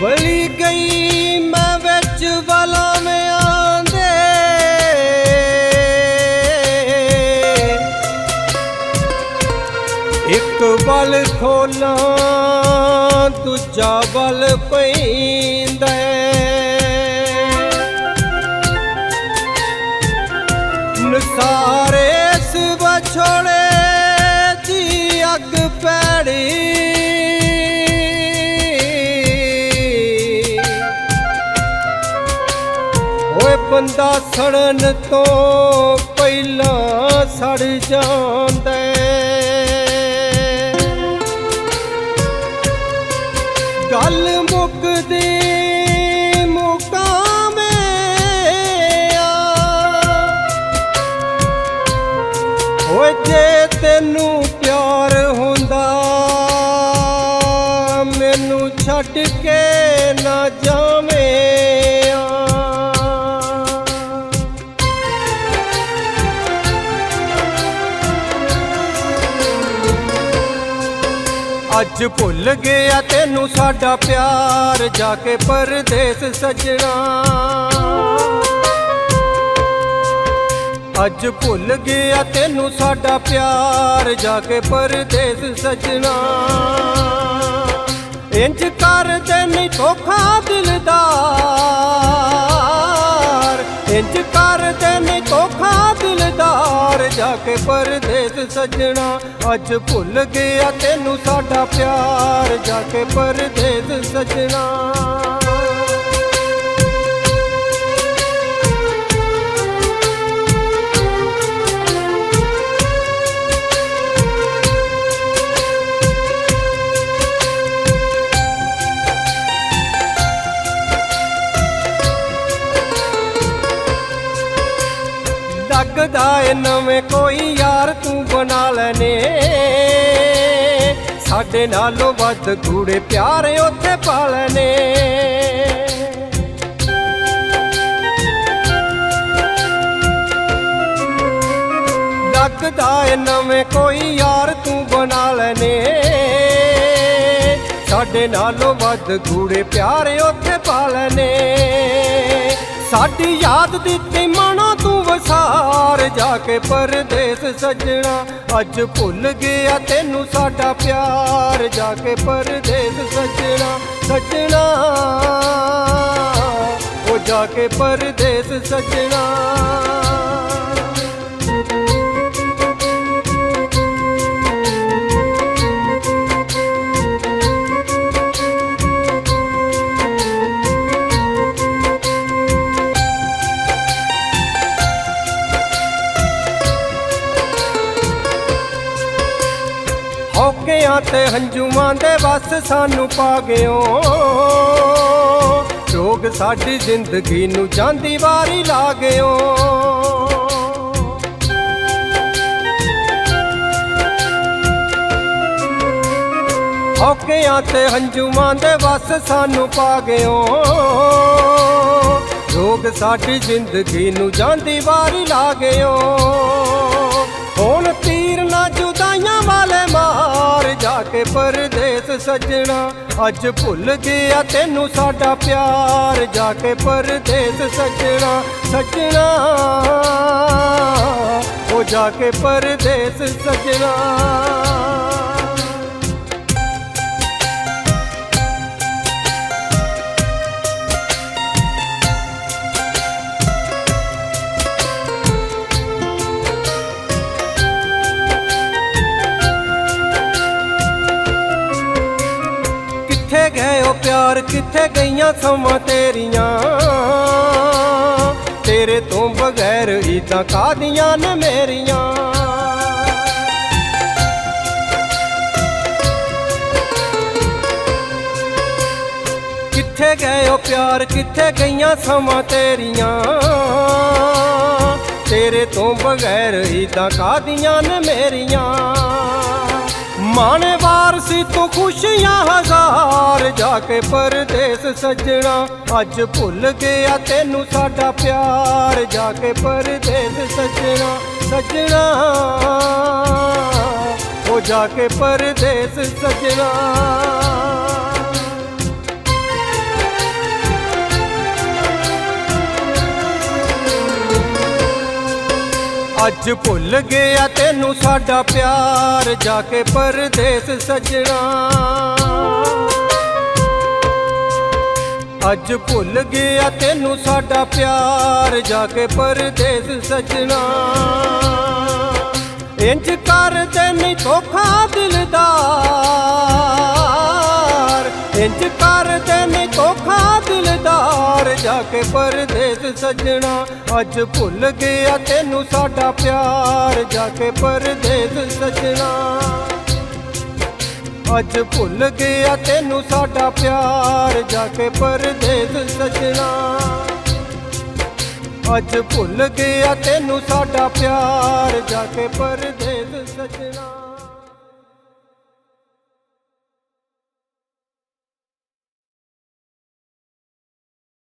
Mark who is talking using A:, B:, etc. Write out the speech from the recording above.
A: ਬਲੀ ਗਈ ਮੈਂ ਵਿੱਚ ਵਲਾਵਿਆਂ ਦੇ, ਇੱਕ ਬਲ ਖੋਲਾਂ ਦੂਜਾ ਬਲ ਪੈਂਦਾ, ਨਸਾਰੇ ਇਸ ਵਿਛੋੜੇ ਦੀ ਅੱਗ ਪੈੜੀ, ਓਏ ਬੰਦਾ ਸੜਨ ਤੋਂ ਪਹਿਲਾਂ ਸੜ ਜਾਂਦਾ, ਗੱਲ ਮੁੱਕਦੀ ਮੁਕਾਮੇ ਆ, ਓਏ ਜੇ ਤੈਨੂੰ ਪਿਆਰ ਹੁੰਦਾ ਮੈਨੂੰ ਛੱਡ ਕੇ ਨਾ ਜਾਵੇਂ ਆ। ਅੱਜ ਭੁੱਲ ਗਿਆ ਤੈਨੂੰ ਸਾਡਾ ਪਿਆਰ ਜਾ ਕੇ ਪਰਦੇਸ ਸੱਜਣਾ, ਅੱਜ ਭੁੱਲ ਗਿਆ ਤੈਨੂੰ ਸਾਡਾ ਪਿਆਰ ਜਾ ਕੇ ਪਰਦੇਸ ਸੱਜਣਾ, ਇੰਜ ਕਰਦੇ ਨਹੀਂ ਧੋਖਾ ਦਿਲਦਾਰ, ਇੰਜ ਕਰਦੇ ਨਹੀਂ ਧੋਖਾ ਦਿਲਦਾਰ ਜਾ ਕੇ ਪਰਦੇਸ ਸੱਜਣਾ, ਅੱਜ ਭੁੱਲ ਗਿਆ ਤੈਨੂੰ ਸਾਡਾ ਪਿਆਰ ਜਾ ਕੇ ਪਰਦੇਸ ਸੱਜਣਾ। ਲੱਗਦਾ ਏ ਨਵੇਂ ਕੋਈ ਯਾਰ ਤੂੰ ਬਣਾ ਲੈਨੇ, ਸਾਡੇ ਨਾਲੋਂ ਵੱਧ ਗੂੜੇ ਪਿਆਰ ਉੱਥੇ ਪਾ ਲੈਨੇ, ਲੱਗਦਾ ਏ ਨਵੇਂ ਕੋਈ ਯਾਰ ਤੂੰ ਬਣਾ ਲੈਨੇ, ਸਾਡੇ ਨਾਲੋਂ ਵੱਧ ਗੂੜੇ ਪਿਆਰ ਉੱਥੇ ਪਾ ਲੈਨੇ, ਸਾਡੀ ਯਾਦ ਦਿੱਤੀ ਮਨੋਂ ਤੂੰ ਵਸਾਰ ਜਾ ਕੇ ਪਰਦੇਸ ਸੱਜਣਾ, ਅੱਜ ਭੁੱਲ ਗਿਆ ਤੈਨੂੰ ਸਾਡਾ ਪਿਆਰ ਜਾ ਕੇ ਪਰਦੇਸ ਸੱਜਣਾ, ਸੱਜਣਾ ਉਹ ਜਾ ਕੇ ਪਰਦੇਸ ਸੱਜਣਾ। ਹੋਕਿਆਂ ਤੇ ਹੰਝੂਆਂ ਦੇ ਵਸ ਸਾਨੂੰ ਪਾ ਗਿਓ, ਰੋਗ ਸਾਡੀ ਜ਼ਿੰਦਗੀ ਨੂੰ ਜਾਂਦੀ ਵਾਰੀ ਲਾ ਗਿਓ, ਹੋਕਿਆਂ ਤੇ ਹੰਝੂਆਂ ਦੇ ਵਸ ਸਾਨੂੰ ਪਾ ਗਿਓ, ਰੋਗ ਸਾਡੀ ਜ਼ਿੰਦਗੀ ਨੂੰ ਜਾਂਦੀ ਵਾਰੀ ਲਾ ਗਿਓ, ਹੁਣ ਤੀਰ ਨਾ ਜੁਦਾਈਆਂ ਵਾਲੇ ਮਾਰ ਜਾ ਕੇ ਪਰਦੇਸ ਸੱਜਣਾ, ਅੱਜ ਭੁੱਲ ਗਿਆ ਤੈਨੂੰ ਸਾਡਾ ਪਿਆਰ ਜਾ ਕੇ ਪਰਦੇਸ ਸੱਜਣਾ, ਸੱਜਣਾ ਉਹ ਜਾ ਕੇ ਪਰਦੇਸ ਸੱਜਣਾ। ਕਿੱਥੇ ਗਏ ਓ ਪਿਆਰ ਕਿੱਥੇ ਗਈਆਂ ਸਮਾਂ ਤੇਰੀਆਂ, ਤੇਰੇ ਤੋਂ ਬਗੈਰ ਈਦਾਂ ਕਾਹਦੀਆਂ ਨੇ ਮੇਰੀਆਂ, ਕਿੱਥੇ ਗਏ ਓ ਪਿਆਰ ਕਿੱਥੇ ਗਈਆਂ ਸਮਾਂ ਤੇਰੀਆਂ, ਤੇਰੇ ਤੋਂ ਬਗੈਰ ਈਦਾਂ ਕਾਹਦੀਆਂ ਨੇ ਮੇਰੀਆਂ, ਮਾਣੇ ਵਾਰਸੀ ਤੂੰ ਖੁਸ਼ੀਆਂ ਹਜ਼ਾਰ ਜਾ ਕੇ ਪਰਦੇਸ ਸੱਜਣਾ, ਅੱਜ ਭੁੱਲ ਗਿਆ ਤੈਨੂੰ ਸਾਡਾ ਪਿਆਰ ਜਾ ਕੇ ਪਰਦੇਸ ਸੱਜਣਾ, ਸੱਜਣਾ ਉਹ ਜਾ ਕੇ ਪਰਦੇਸ ਸੱਜਣਾ। ਅੱਜ ਭੁੱਲ ਗਿਆ ਤੈਨੂੰ ਸਾਡਾ ਪਿਆਰ ਜਾ ਕੇ ਪਰਦੇਸ ਸੱਜਣਾ ਅੱਜ ਭੁੱਲ ਗਿਆ ਤੈਨੂੰ ਸਾਡਾ ਪਿਆਰ ਜਾ ਕੇ ਪਰਦੇਸ ਸੱਜਣਾ ਇੰਜ ਕਰਦੇ ਨਹੀਂ ਧੋਖਾ ਦਿਲਦਾਰ ਇੰਜ ਕਰਦੇ ਨਹੀਂ ਧੋਖਾ ਦਿਲਦਾਰ ਜਾ ਕੇ ਪਰਦੇਸ ਸੱਜਣਾ ਅੱਜ ਭੁੱਲ ਗਿਆ ਤੈਨੂੰ ਸਾਡਾ ਪਿਆਰ ਜਾ ਕੇ ਪਰਦੇਸ ਸੱਜਣਾ ਅੱਜ ਭੁੱਲ ਗਿਆ ਤੈਨੂੰ ਸਾਡਾ ਪਿਆਰ ਜਾ ਕੇ ਪਰਦੇਸ ਸੱਜਣਾ ਅੱਜ ਭੁੱਲ ਗਿਆ ਤੈਨੂੰ ਸਾਡਾ ਪਿਆਰ ਜਾ ਕੇ ਪਰਦੇਸ ਸੱਜਣਾ